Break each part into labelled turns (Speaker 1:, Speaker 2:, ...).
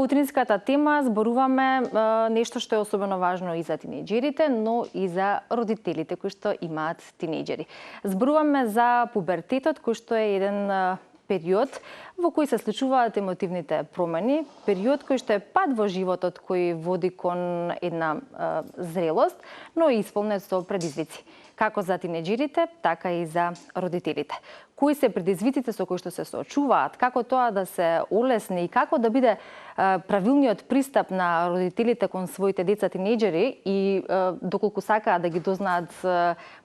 Speaker 1: утринската тема зборуваме нешто што е особено важно и за тинејџерите, но и за родителите кои што имаат тинејџери. Зборуваме за пубертетот, кој што е еден период во кој се случуваат емотивните промени, период кој што е пат во животот кој води кон една зрелост, но и исполнет со предизвици, како за тинејџерите, така и за родителите. Кои се предизвиците со кои што се соочуваат, како тоа да се олесни и како да биде правилниот пристап на родителите кон своите деца тинејџери и доколку сакаат да ги дознаат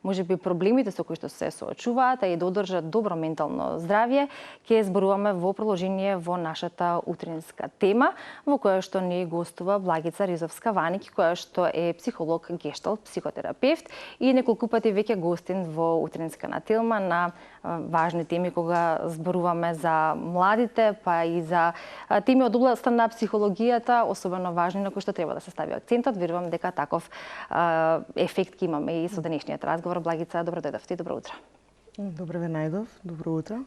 Speaker 1: можеби проблемите со кои што се соочуваат, а и да одржат добро ментално здравје, ќе зборуваме во продолжение во нашата утринска тема, во која што ни гостува Благица Ризовска-Ваник, која што е психолог, гешталт, психотерапевт и неколку пати веќе гостин во утринска на Телма на важни теми кога зборуваме за младите, па и за теми од областта на психологијата, особено важни на кои што треба да се стави акцентот. Верувам дека таков ефект ќе имаме и со денешниот разговор. Благица, добро дојдовте и добро утро.
Speaker 2: Добро ве најдов, добро утро.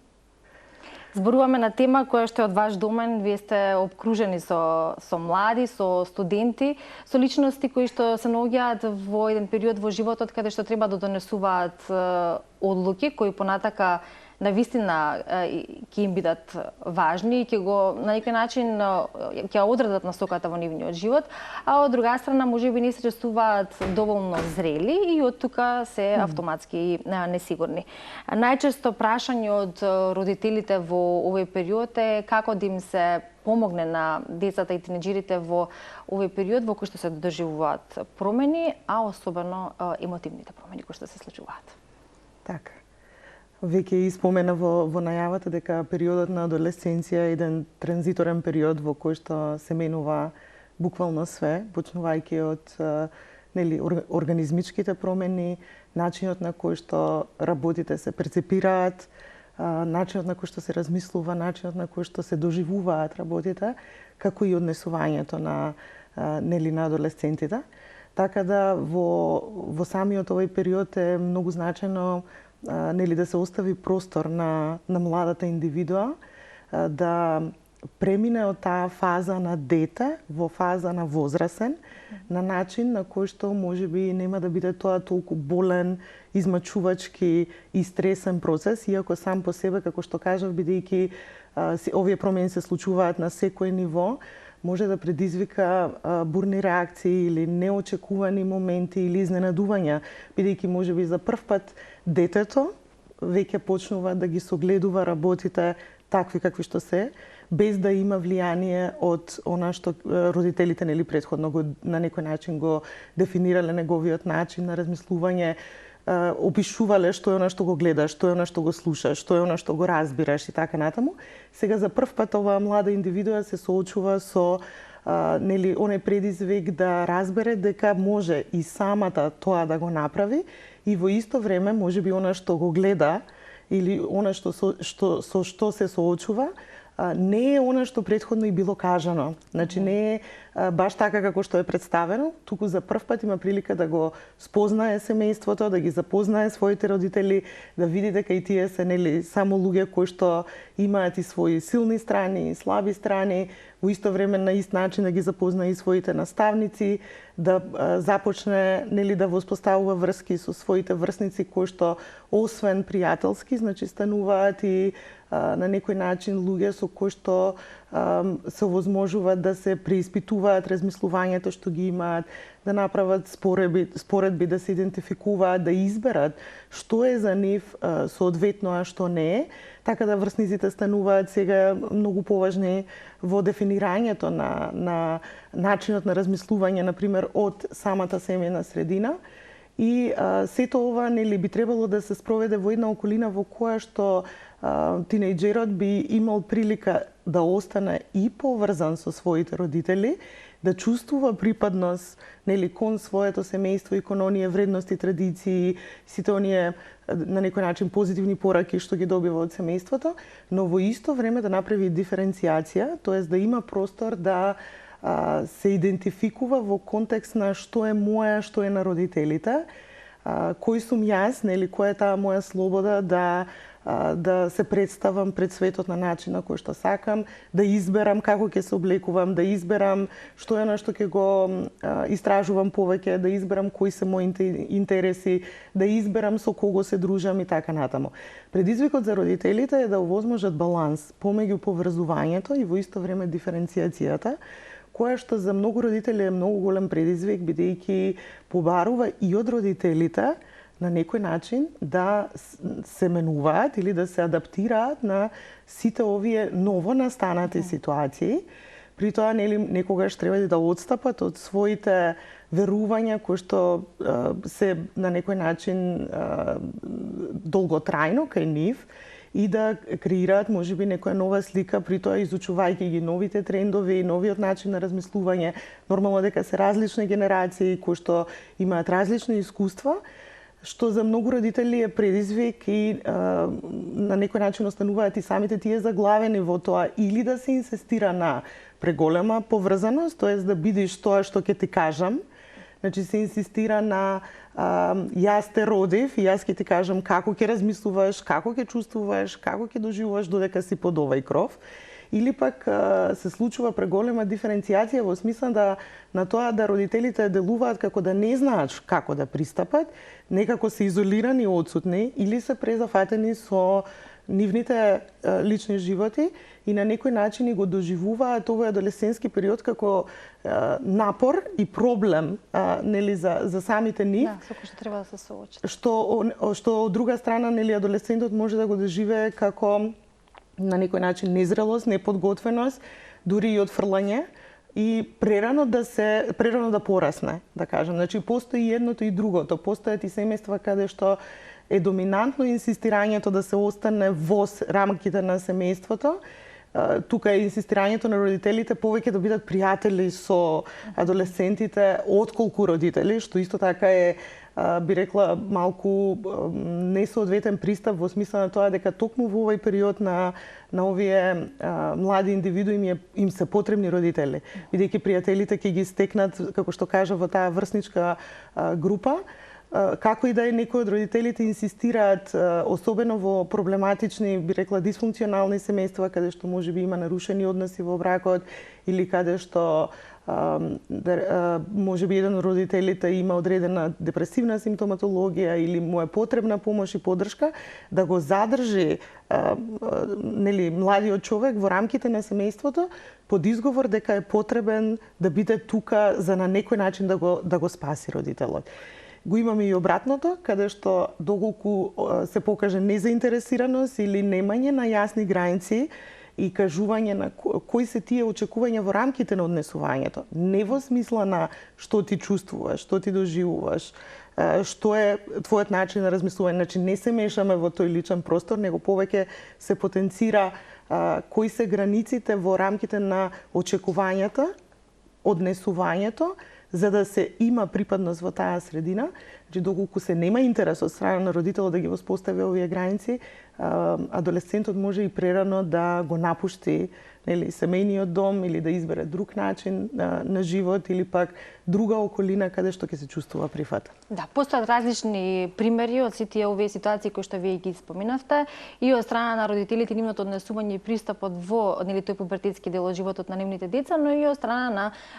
Speaker 1: Зборуваме на тема која што е од ваш домен. Вие сте обкружени со млади, со студенти, со личности кои што се наоѓаат во еден период во животот каде што треба да донесуваат одлуки кои понатака навистина ќе им бидат важни и ќе го на некој начин ќе одредат насоката во нивниот живот, а од друга страна можеби не се чувствуваат доволно зрели и од тука се автоматски несигурни. Најчесто прашање од родителите во овој период е како да им се помогне на децата и тинејџерите во овој период во кој што се доживуваат промени, а особено емотивните промени кои што се случуваат.
Speaker 2: Така. Веќе спомена во најавата дека периодот на адолесценција е еден транзиторен период во кој што се менува буквално све, почнувајќи од организмичките промени, начинот на кој што работите се перцепираат, начинот на кој што се размислува, начинот на кој што се доживуваат работите, како и однесувањето на адолесцентите. Така да во самиот овој период е многу значено да се остави простор на младата индивидуа да премине од таа фаза на дете во фаза на возрасен, на начин на кој што можеби нема да биде тоа толку болен, измачувачки и стресен процес, иако сам по себе, како што кажав, бидејќи овие промени се случуваат на секој ниво, може да предизвика бурни реакции или неочекувани моменти или изненадувања, бидејќи можеби за прв пат детето веќе почнува да ги согледува работите такви какви што се, без да има влијание од она што родителите претходно на некој начин го дефинирале неговиот начин на размислување, опишувале што е она што го гледаш, што е она што го слушаш, што е она што го разбираш и така натаму. Сега за прв пат оваа млада индивидуа се соочува со оној предизвик да разбере дека може и самата тоа да го направи и во исто време можеби она што го гледа или она со што се соочува не е она што претходно и било кажано. Значи не е баш така како што е представено, туку за прв пат има прилика да го спознае семејството, да ги запознае своите родители, да види дека и тие се само луѓе кои што имаат и своји силни страни и слаби страни, во исто време на ист начин да ги запознае и своите наставници, да започне да воспоставува врски со своите врсници кои што освен пријателски, значи стануваат и на некој начин луѓе со кои што се овозможуваат да се преиспитуваат размислувањето што ги имаат, да направат споредби, да се идентификуваат, да изберат што е за нив соодветно, а што не е. Така да врсниците стануваат сега многу поважни во дефинирањето на начинот на размислување, например, од самата семејна средина. И сето ова би требало да се спроведе во една околина во која што тинејџерот би имал прилика да остане и поврзан со своите родители, да чувствува припадност кон своето семејство и кон оние вредности, традиции, сите оние на некој начин позитивни пораки што ги добива од семејството, но во исто време да направи диференцијација, тоест да има простор да се идентификува во контекст на што е моја, што е на родителите, кој сум јас, која е таа моја слобода да да се представам пред светот на начин на кој што сакам, да изберам како ќе се облекувам, да изберам што е на што ќе го истражувам повеќе, да изберам кои се моите интереси, да изберам со кого се дружам и така натаму. Предизвикот за родителите е да овозможат баланс помеѓу поврзувањето и во исто време диференцијацијата, која што за многу родители е многу голем предизвик, бидејќи побарува и од родителите на некој начин да се менуваат или да се адаптираат на сите овие ново настанати ситуации. При тоа некогаш треба да отстапат од своите верувања кои што се на некој начин долготрајно кај нив и да креираат можеби некоја нова слика, при тоа изучувајќи ги новите трендови, новиот начин на размислување. Нормално дека се различни генерации кои што имаат различни искуства, што за многу родители е предизвик и на некој начин остануваат и самите тие заглавени во тоа или да се инсистира на преголема поврзаност, тоест да бидиш тоа што ќе ти кажам. Значи се инсистира на јас те родив и јас ќе ти кажам како ќе размислуваш, како ќе чувствуваш, како ќе доживуваш додека си под овај кров. Или пак се случува преголема диференцијација во смисла на тоа да родителите делуваат како да не знаат како да пристапат, некако се изолирани и отсутни или се презафатени со нивните лични животи и на некој начин го доживуваат овој адолесцентски период како напор и проблем нели за самите нив.
Speaker 1: Да, со кој што треба да се соочат.
Speaker 2: Што од друга страна нели адолесцентот може да го доживее како на некој начин незрелост, неподготвеност, дури и отфрлање и прерано да порасне, да кажам. Значи постои и едното и другото. Постојат и семејства каде што е доминантно инсистирањето да се остане во рамките на семејството. Тука е инсистирањето на родителите повеќе да бидат пријатели со адолесцентите отколку родители, што исто така е би рекла малку несоодветен пристап во смисла на тоа дека токму во овој период на овие млади индивидуи им се потребни родители, бидејќи пријателите ќе ги стекнат, како што кажа, во таа врсничка група. Како и да е, некои од родителите инсистираат, особено во проблематични, би рекла, дисфункционални семејства, каде што можеби има нарушени односи во бракот или каде што можеби еден од родителите има одредена депресивна симптоматологија или му е потребна помош и поддршка, да го задржи нели младиот човек во рамките на семејството под изговор дека е потребен да биде тука за на некој начин да го спаси родителот. Го имаме и обратното, каде што доколку се покаже незаинтересираност или немање на јасни граници и кажување на кои се тие очекувања во рамките на однесувањето, не во смисла на што ти чувствуваш, што ти доживуваш, што е твојот начин на размислување. Значи не се мешаме во тој личен простор, него повеќе се потенцира кои се границите во рамките на очекувањата, однесувањето, за да се има припадност во таа средина. Значи, доколку се нема интерес од страна на родителот да ги воспостави овие граници, адолесцентот може и прерано да го напушти нели семејниот дом или да избере друг начин на живот или пак друга околина каде што ќе се чувствува прифатен.
Speaker 1: Да, постојат различни примери од сите овие ситуации кои што вие ги споминавте и од страна на родителите, нивното однесување и пристапот во нели тој пубертетски дел од животот на нивните деца, но и од страна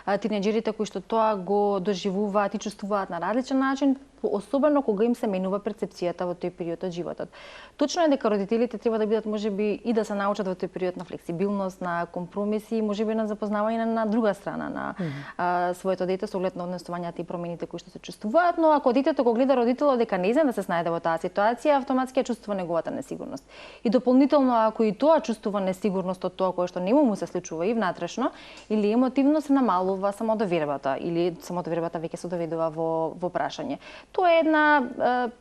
Speaker 1: на тинеџерите кои што тоа го доживуваат и чувствуваат на различен начин, особено кога им се менува перцепцијата во тој период од животот. Точно е дека родителите треба да бидат можеби и да се научат во тој период на флексибилност, на компромиси, можеби на запознавање на друга страна на своето дете со оглед на однесувањата и промените кои што се чувствуваат, но ако детето го гледа родителот дека не знае да се снајде во таа ситуација, автоматски ја чувствува неговата несигурност. И дополнително ако и тоа чувствува несигурност од тоа кое што не му се случува и внатрешно или емотивно, се намалува самодовербата или самодовербата веќе се доведува во прашање. Тоа е една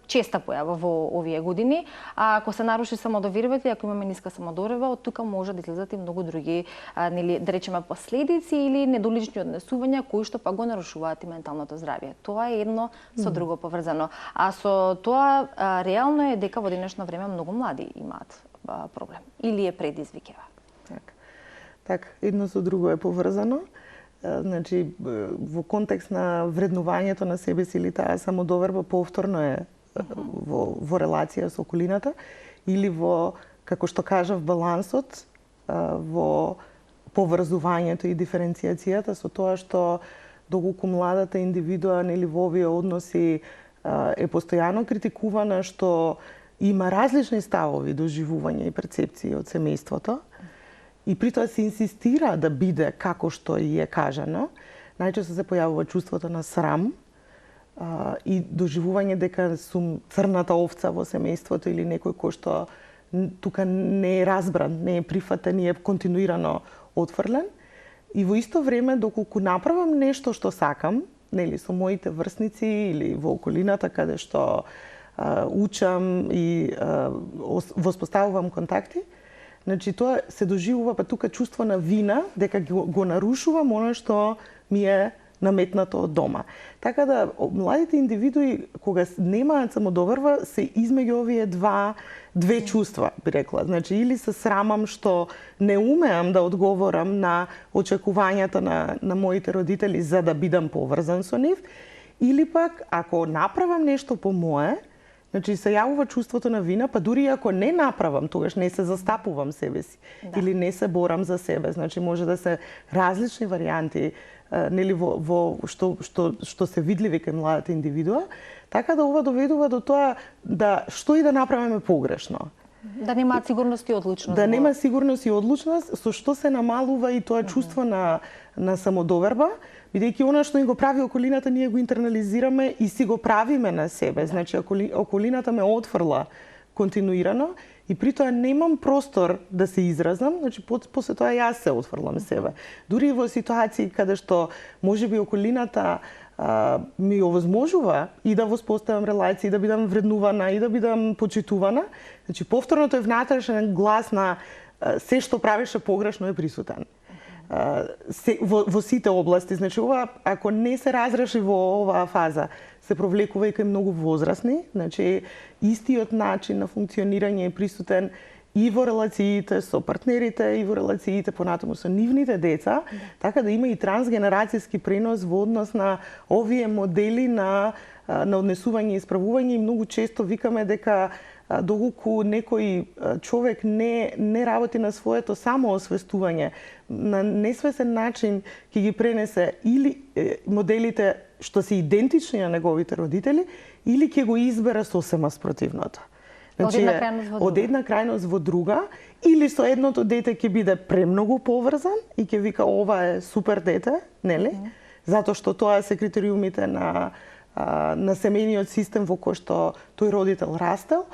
Speaker 1: честа појава во овие години, а ако се наруши самодовербата и ако имаме ниска самодоверба, од тука може да излезат и многу други нели да речеме последици или недолични однесувања кои што па го нарушуваат и менталното здравје. Тоа е едно со друго поврзано. А со тоа реално е дека во денешно време многу млади имаат проблем или е предизвикева.
Speaker 2: Така, едно со друго е поврзано. Значи, во контекст на вреднувањето на себе си или таа самодоверба повторно е во релација со околината или во, како што кажав, балансот во поврзувањето и диференцијацијата со тоа што доколку младата индивидуа нели во овие односи е постојано критикувана, што има различни ставови, доживувања и перцепции од семејството и при тоа се инсистира да биде како што и е кажано, најчесто се појавува чувството на срам и доживување дека сум црната овца во семејството или некој кој што тука не е разбран, не е прифатен и е континуирано отфрлен. И во исто време, доколку направам нешто што сакам, нели со моите врсници или во околината каде што учам и воспоставувам контакти, значи тоа се доживува па тука чувство на вина дека го нарушувам она што ми е наметнато од дома. Така да младите индивидуи кога немаат самодоверба се измеѓу овие две чувства, би рекла. Значи или се срамам што не умеам да одговорам на очекувањата на моите родители за да бидам поврзан со нив, или пак ако направам нешто по мое, значи се јавува чувството на вина, па дури ако не направам, тогаш не се застапувам себе си или не се борам за себе. Значи може да се различни варијанти нели во што се видливи кај младата индивидуа, така да ова доведува до тоа да што и да направиме погрешно.
Speaker 1: Да немаат сигурност и одлучност.
Speaker 2: Да нема сигурност и одлучност, со што се намалува и тоа чувство на самодоверба, бидејќи она што ни го прави околината, ние го интернализираме и си го правиме на себе. Значи, околината ме отфрла континуирано и при тоа немам простор да се изразам, значи после тоа јас се отфрлам себе. Дури и во ситуации каде што можеби околината ми овозможува и да воспоставам релации, да бидам вреднувана и да бидам почитувана, значи повторно тој внатрешен глас на се што правеше погрешно е присутен. Во сите области, значи ова ако не се разреши во оваа фаза, се провлекува и кај многу возрастни, значи истиот начин на функционирање е присутен и во релациите со партнерите, и во релациите понатаму со нивните деца, така да има и трансгенерацијски пренос во однос на овие модели на однесување и исправување и многу често викаме дека доколку некој човек не работи на своето самоосвестување, на несвесен начин ќе ги пренесе или моделите што се идентични на неговите родители, или ќе го избере сосема спротивното. Значи, од една крајност во друга, или со едното дете ќе биде премногу поврзан и ќе вика ова е супер дете, нели? Затоа што тоа се критериумите на семејниот систем во кој што тој родител растел,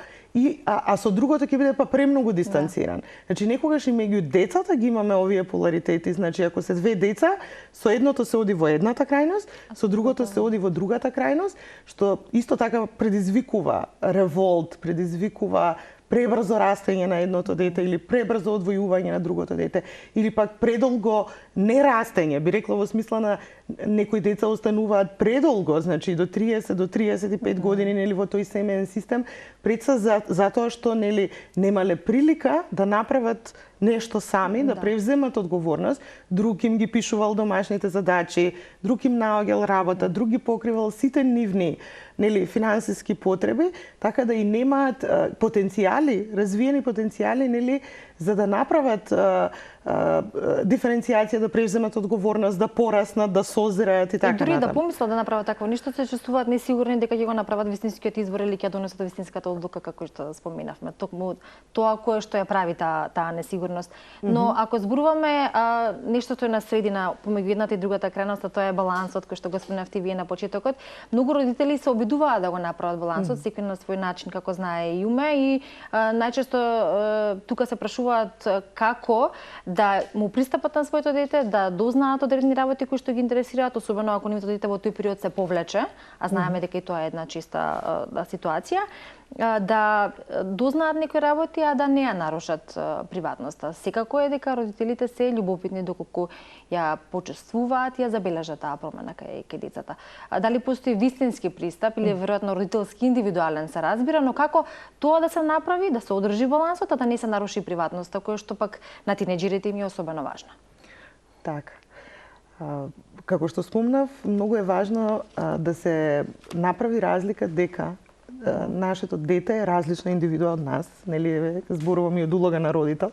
Speaker 2: а со другото ќе биде па премногу дистанциран. Значи некогаш и меѓу децата ги имаме овие поларитети, значи ако се две деца, со едното се оди во едната крајност, со другото се оди во другата крајност, што исто така предизвикува револт, предизвикува пребрзо растење на едното дете или пребрзо одвојување на другото дете или пак предолго нерастење, би рекла во смисла на некои деца остануваат предолго, значи до 30 до 35 години нели во тој семеен систем, пред се затоа што нели немале прилика да направат нешто сами, да превземат одговорност, друг им ги пишувал домашните задачи, друг им наоѓал работа, друг ги покривал сите нивни нели финансиски потреби, така да и немаат потенцијали, развиени потенцијали нели за да направат диференцијација, да превземат одговорност, да пораснат, да созреат и така натаму.
Speaker 1: Дури да помислат да направат такво ништо, се чувствуваат несигурни дека ќе го направат вистинскиот избор или ќе донесат вистинската одлука како што споменавме. Токму тоа кое што ја прави таа несигурност. Но ако зборуваме нешто што е на средина помеѓу едната и другата крајност, тоа е балансот кој што го споменавте вие на почетокот, многу родители се обидуваат да го направат балансот, секој на свој начин како знае и уме и најчесто тука се прашуваат како да му пристапат на своето дете, да дознаат одредени работи кои што ги интересираат, особено ако нивното дете во тој период се повлече, а знаеме дека и тоа е една чиста ситуација, да дознаат некои работи, а да не ја нарушат приватноста. Секако е дека родителите се љубопитни доколку ја почувствуваат и ја забележат таа промена кај децата. Дали постои вистински пристап или веројатно родителски индивидуален се разбира, но како тоа да се направи, да се одржи балансот, а да не се наруши приватноста, која што пак на тинеџерите им е особено важна.
Speaker 2: Така. Како што спомнав, многу е важно да се направи разлика дека нашето дете е различна индивидуа од нас, нели, зборуваме од улога на родител,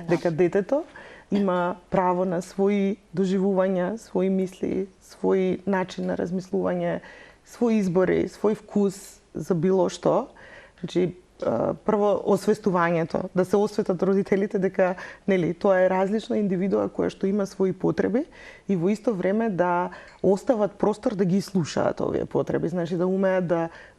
Speaker 2: дека детето има право на своји доживувања, своји мисли, свој начин на размислување, своји избори, свој вкус за било што. Значи, прво освестувањето, да се осветат родителите дека нели тоа е различна индивидуа која што има своји потреби и во исто време да остават простор да ги слушаат овие потреби, значи да умеат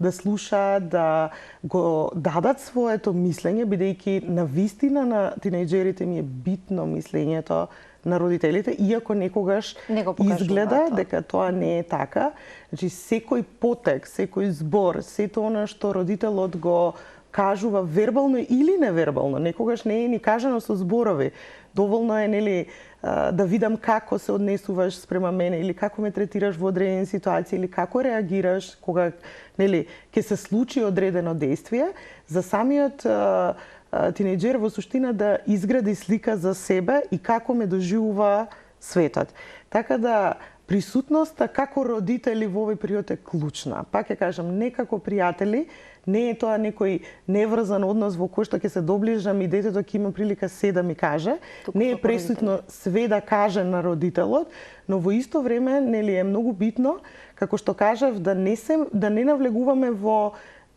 Speaker 2: да слушаат, да го дадат своето мислење, бидејќи навистина на тинејџерите ми е битно мислењето на родителите, иако некогаш изгледа дека тоа не е така. Значи секој потекст, секој збор, сето она што родителот го кажува вербално или невербално, некогаш не е ни кажано со зборови. Доволно е нели да видам како се однесуваш спрема мене или како ме третираш во одредени ситуации или како реагираш кога нели ќе се случи одредено дејствие, за самиот тинејџер во суштина да изгради слика за себе и како ме доживува светот. Така да присутноста како родители во овој период е клучна. Пак ќе кажам, не како пријатели, не е тоа некој неврзан однос во кој што ќе се доближам и детето ќе има прилика се да ми каже. Не е пресутно све да каже на родителот, но во исто време нели е многу битно, како што кажав, да не навлегуваме во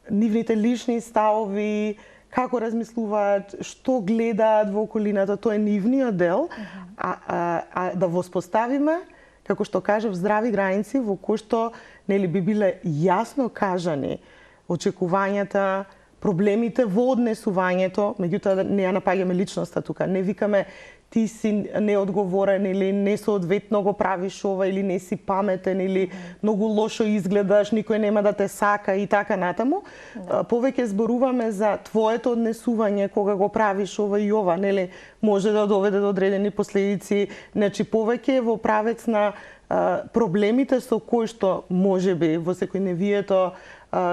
Speaker 2: нивните лични ставови, како размислуваат, што гледаат во околината, тоа е нивниот дел, а да воспоставиме, како што кажав, здрави граници во кои што нели би биле јасно кажани очекувањата, проблемите во однесувањето, меѓутоа не ја напаѓаме личноста тука, не викаме ти си неодговорен или несоодветно го правиш ова или не си паметен или многу лошо изгледаш, никој нема да те сака и така натаму. Повеќе зборуваме за твоето однесување кога го правиш ова и ова, нели може да доведе до одредени последици, значи повеќе во правец на проблемите со кои што можеби во секојдневието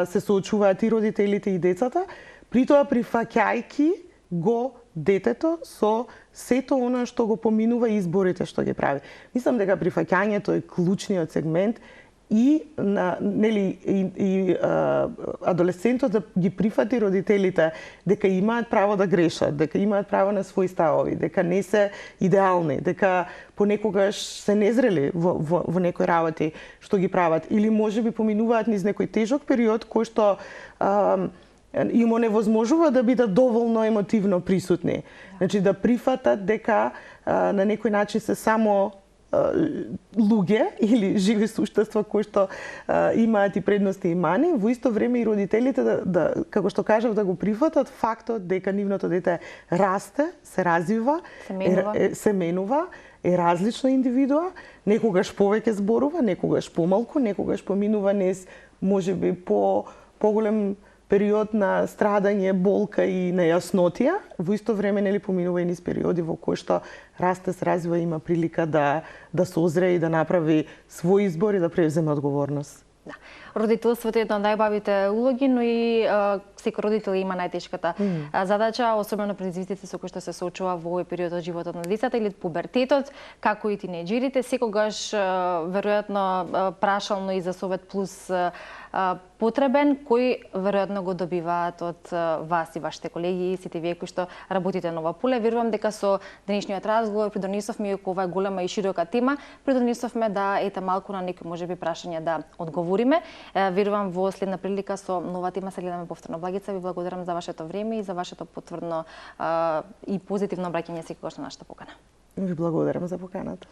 Speaker 2: се соочуваат и родителите и децата, притоа прифаќајки го детето со сето она што го поминува и изборите што ги прави. Мислам дека прифаќањето е клучниот сегмент и адолесцентот да ги прифати родителите дека имаат право да грешат, дека имаат право на своји ставови, дека не се идеални, дека понекогаш се незрели во некои работи што ги прават или можеби поминуваат низ некој тежок период кој што им оневозможува да бидат доволно емотивно присутни. Значи да прифатат дека на некој начин се само луѓе или живи суштества кои што имаат и предности и мани, во исто време и родителите како што кажав, да го прифатат фактот дека нивното дете расте, се развива, се менува, е различна индивидуа, некогаш повеќе зборува, некогаш помалку, некогаш поминува низ можеби поголем период на страдање, болка и нејаснотија, во исто време нели поминува и низ периоди во кои што расте, се развива, има прилика да созре и да направи свој избор и да превземе одговорност.
Speaker 1: Да. Родителството е една од најбавите улоги, но и секој родител има најтешката задача, особено предизвиците со кои што се соочува во овој период од животот на децата или пубертетот, како и тинејџерите, секогаш веројатно прашално и за Совет Плюс потребен, кој веројатно го добиваат од вас и вашите колеги и сите вие кои што работите на ова поле. Верувам дека со денешниот разговор придонесовме, иако ова е голема и широка тема, придонесовме да ете малку на некои можеби прашања да одговориме. Верувам во следна прилика со нова тема се гледаме повторно. Благица, ви благодарам за вашето време и за вашето потврдно и позитивно обраќање секогаш на нашата покана.
Speaker 2: Ви благодарам за поканата.